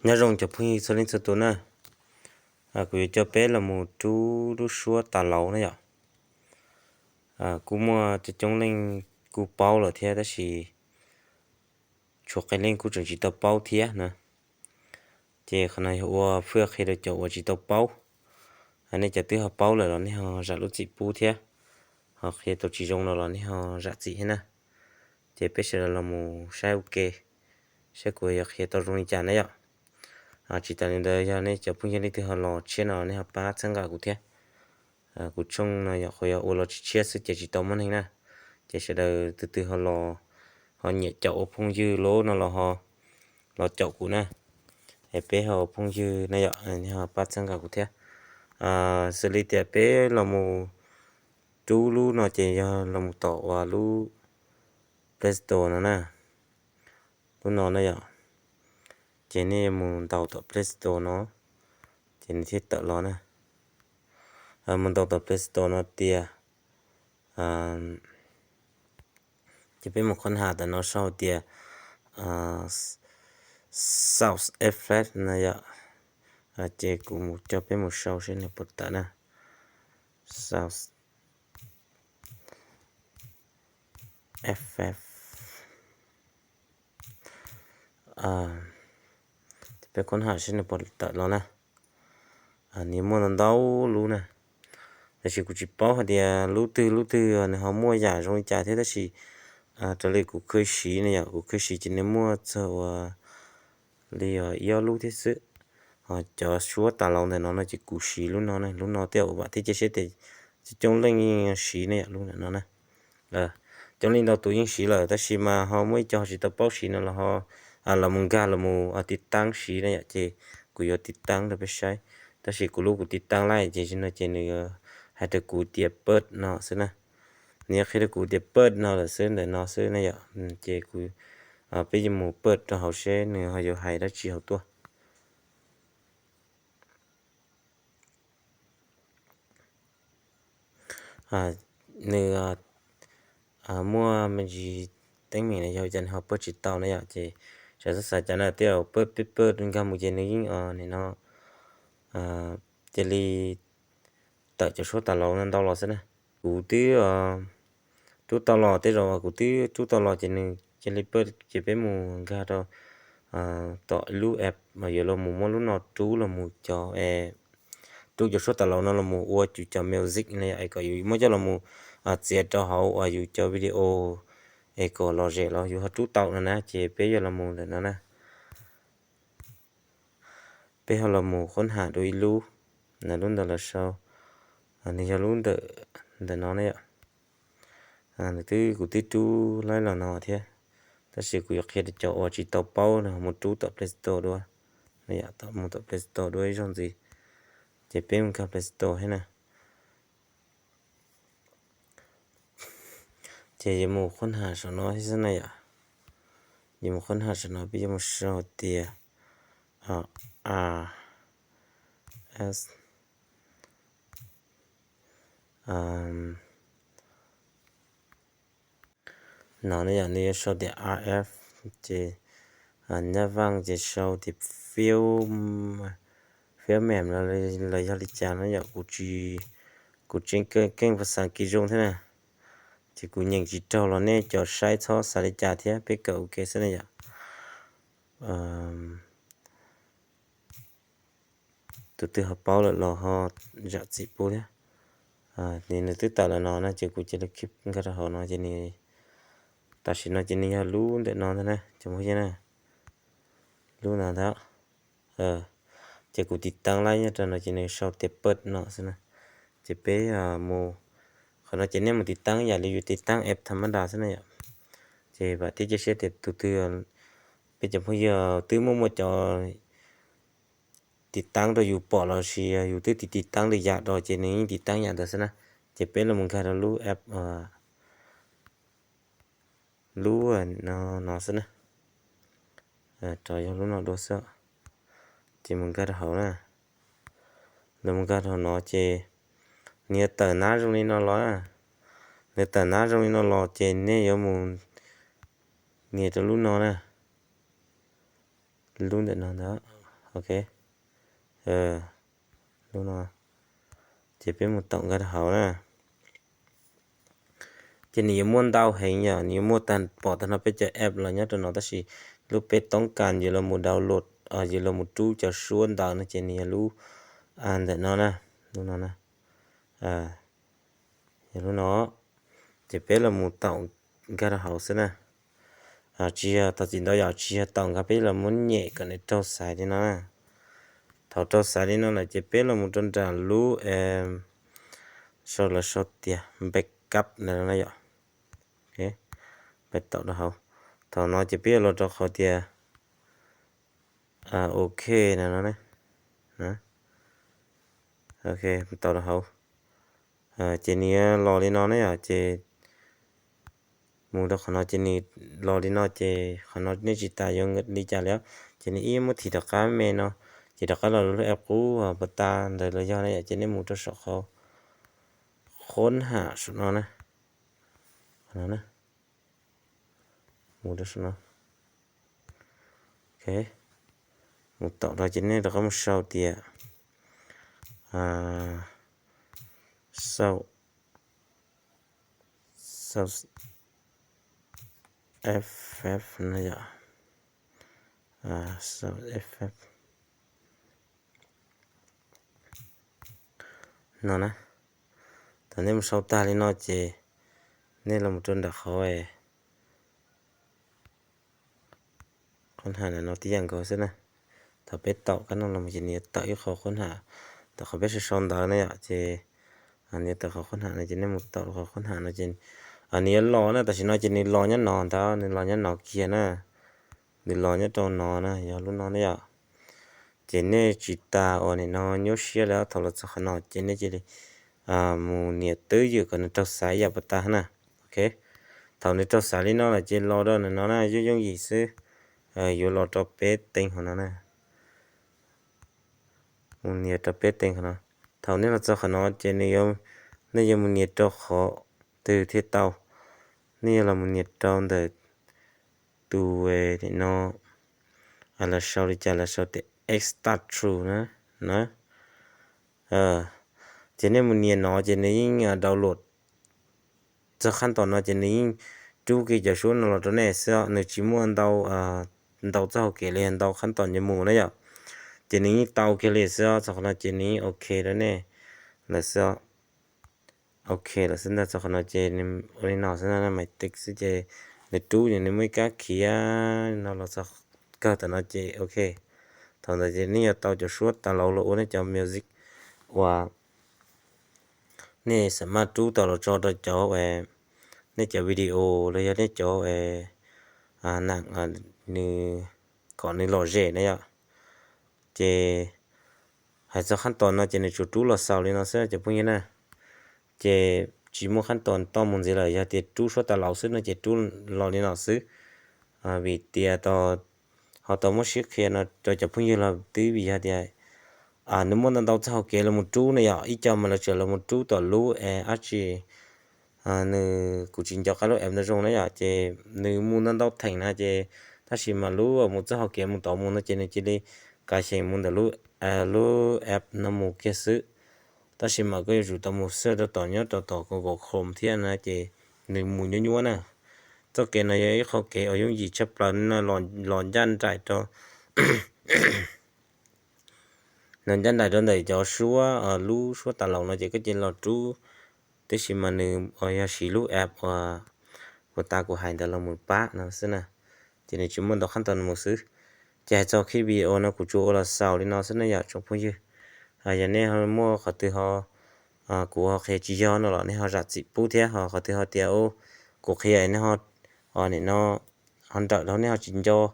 nhà rong cho phi số lên số tuổi nè quý cho bé là một chú đu xua tà lẩu này cú mua cho chúng lên cú bao là thế đó thì chuột cái lên cú chỉ tao bao thế nè thì khả năng họ phước khi được cho họ chỉ tao bao anh ấy cho tới họ bao là nó họ ra lúc chỉ bù thế họ khi tao chỉ dùng là nó họ ra chỉ nè thì bây giờ là một sai ok sẽ của khi tao dùng chả này chỉ ta nên đây này cho phun như thế họ lò trên nào này họ ba sang cả cụ thế cụ trông là họ khơi ô lò chia sẻ chỉ tao mình hình nè chỉ sẽ đời từ từ họ lò họ nhẹ chậu phun dư lố nó là họ lò chậu cụ nè để bé họ phun dư này họ ba sang cả cụ thế xử lý tiệt bé là một chú lú nó chỉ là một tổ và lú presto nữa nè lú nó này chỉ này một tàu tổ presto nó chỉ này thiết tự nó nè một tàu tổ presto nó tia chỉ biết một con hạt nó sau tia South Effect này chỉ cũng một cho biết một sau sẽ là bật tạ nè South FF bé con hạt sẽ là bật tạ nó nè nếu mà đau luôn nè thì chỉ chỉ bảo hạt thì lú từ này họ mua giả rồi trả thế đó chỉ trở lại của khơi xí này của khơi xí chỉ nên mua cho li yêu lú thế sự họ cho số tà lòng này nó chỉ củ xí luôn nó này luôn nó tiêu bạn thì sẽ thì trong lên xí này luôn này nó nè trong lên đầu tụi những xí là ta xí mà họ mới cho chỉ tập bao xí nó là họ là mùng gà là mù tít tăng xí này chỉ của yêu tít tăng được biết sai ta xí của lúc của tít tăng lại chỉ nó chỉ này hay được của tiệp bớt nó xí nè nếu khi được của tiệp bớt nó là xí để nó xí này chỉ của bây giờ mù bớt cho họ sẽ nữa họ giờ hay đó chỉ họ tua nữa mua mình chỉ tính mình này giờ chân họ bớt chỉ tàu này chỉ sẽ rất sai cho nó tiêu bớt nên cả một chuyện này nó chỉ li tại cho số tàu lâu nên tàu lâu xí nè cụ tí chú tàu lò thế rồi cụ tí chú tàu lò chỉ li bớt chỉ bé mù ga đó tọ lú ép mà giờ là mù món lú nọ chú là mù cho chú cho số tàu lâu nó là mù ua chú cho music này ai có yêu mới cho là mù chia cho họ yêu cho video ai có lo rẻ lo yêu hết chú tàu nữa nè chỉ bé giờ là mù nữa nè bé họ là mù con hạ đôi lú là luôn đó là sao này giờ luôn để nó này thứ của tí chú lấy là nó thế ta sẽ cứ khi để cho chỉ tàu bao là một chú tập Play Store đôi này tập một tập Play Store đôi trong gì chỉ bên cái Play Store hay nè chỉ một con hàng số nó thế này chỉ một con hàng số nó bây giờ một số tiền S nó này số tiền RF chỉ nhà vang chỉ số thì film mềm là do lịch trả nó giờ của trên kênh và sáng kỹ dùng thế này chỉ của những chỉ trâu là nè cho sai cho sai lịch trả thế bây giờ ok thế này từ họ bảo là họ giả chỉ bố thế nên là từ từ là nó chỉ của chỉ là keep cái đó họ nói chỉ này ta chỉ nói chỉ này luôn để nó thế này chẳng có gì này luôn nào đó chỉ của tít tăng lại nhá cho nó chỉ này sau tiếp bớt nó thế này chỉ bé mù còn nó chỉ nên một tít tăng giả lưu tít tăng ép thầm đa thế này chỉ và tí sẽ tiếp từ từ bây giờ từ một cho tít tăng rồi dù bỏ là gì dù từ tít tăng được giả rồi chỉ nên tít tăng giả được thế này chỉ bé là một cái là lưu ép lưu nó thế này trời ơi lúc nào đâu sợ chỉ một cái hậu nè là một cái hậu nó chỉ nia tờ ná trong này nó lo nia tờ ná trong này nó lo chỉ nia giống một nia cho lúc nó nè luôn để nó đó ok lúc nào chỉ biết một tổng cái hậu nè chỉ nếu muốn đào hình nhở nếu muốn tan bỏ tan nó bây giờ app là nhớ cho nó ta chỉ lúc bây tổng cần giờ là một download giờ là một chú cho xuống đào nó chỉ nếu lúc ăn để nó nè lúc nào nè giờ lúc nó chỉ biết là một tổng cái hậu xí nè chỉ ta chỉ đó giờ chỉ tổng cái biết là muốn nhẹ cái này trâu xài đi nó nè thầu trâu xài đi nó là chỉ biết là một trong tràn lú sau là sau tiền backup này nó vậy ok backup tạo đó hậu thầu nó chỉ biết là cho họ tiền ok này nó này đó ok tạo đó hậu chỉ ní lò đi nó này chỉ muốn đó nó chỉ ní lò đi nó chỉ nó ní chỉ ta dùng đi trả léo chỉ ní im một thì đặc cá mẹ nó chỉ đặc cá là lúc ép cú bát ta rồi là do này chỉ ní một số khó khốn hạ số nó nè một số nó ok một tạo ra chỉ ní là có một sau tiền sau FF này giờ sau FF nó nè thằng em sau ta lên nó chỉ nên là một trận đặc khó con hà này nó tiếng có xem nè thằng bé tạo cái nó là một chuyện nhiệt tạo yêu khó con hà thằng không biết sẽ son đó này ạ chỉ anh tạo khó con hà này chỉ nên một tạo khó con hà nó chỉ anh ấy lo nè, tại vì nó chỉ nên lo nhất nọ tao nên lo nhất nọ kia nè nên lo nhất trong nọ nè giờ lúc nó này ạ chỉ nên chỉ ta ở này nó nhớ xíaแล้วthầu là sao nó chỉ nên chỉ mù nhiệt tới giờ còn trâu sải giờ bắt ta nè ok thầu này trâu sải nó là chỉ lo đó nó nè giống gì xứ giờ lo trâu bé tinh của nó nè mù nhiệt trâu bé tinh của nó thầu này là sao nó chỉ nên mù nhiệt trâu khó từ thiết tàu này là một nhiệt trâu để từ về thì nó là sau đi trả là sau để extract through nữa cho nên một nhiệt nó cho nên download choขั้นตอนnó cho nên chú cái giờ số nó là chỗ này sẽ nếu chỉ muốn đào cho cái liền đàoขั้นตอนnhư mù đấy ạ cho nên đào cái liền sẽ cho nó cho nên ok đó nè là sẽ ok là xin ra cho nó chơi nên ôi nào xin ra mày tích sẽ chơi để chú thì nếu mấy cá kia nó là sao cơ tao nó chơi ok thằng này chơi này tao cho suốt tao lâu lâu nó cho music và nè sẽ mà chú tao là cho tao cho về nè cho video rồi nè cho về nặng như còn nên lò rẻ này ạ chơi hay saoขั้นตอนnó chơi này chú là sao thì nó sẽ chơi bao nhiêu nè chỉ mộtขั้นตอนต่อมันจะเลยจะติดจู้ชัวแต่เราซื้อนะจะจู้เราเนี่ยเราซื้อvì tiềnต่อhọต่อมาซื้อแค่นะจะพูดยังเราตื้อวิชาเดียnếu muốn đào tạo cái là một chú này à ít cho mà là chỉ là một chúต่อรู้chỉ nếu cụ trình cho cái lúc em nó dùng đấy à chỉ nếu muốn đào thành là chỉ ta chỉ màรู้một giáo học cái mộtต่อmuốn nó chỉ là chỉ đi cái gì muốn đượcรู้app nó một cái sự ta chỉ mà cái chủ tâm một sơ đó tỏ nhớ tỏ có khom thiên này chị người mù nhớ nhớ nè cho cái này khó cái ở những gì chấp lần lòn gian trải cho nên gian trải cho này cho xúa ở lú xúa tà lòng nó chỉ cái trên lò chú thế chỉ mà người ở xí lú app của ta của hành đó là một bát nào xí nè chỉ này chúng mình đọcขั้นตอนmột xứ chạy cho khi video nó của chú là sao thì nó sẽ nó giải trong phong như giờ này họ mua họ từ họ của họ khi chỉ cho nó là này họ rạch dịch bút thế họ từ họ tiêu của khi ấy họ này nó họ đợi đó này họ chỉnh cho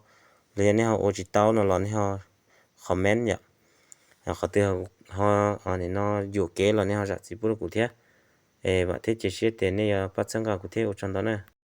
liền này họ ô chỉ tao nó là này họ comment vậy họ từ họ này nó dụ kế là này họ rạch dịch bút của thế bạn thích chia sẻ tiền này bắt sang cả của thế ở trong đó này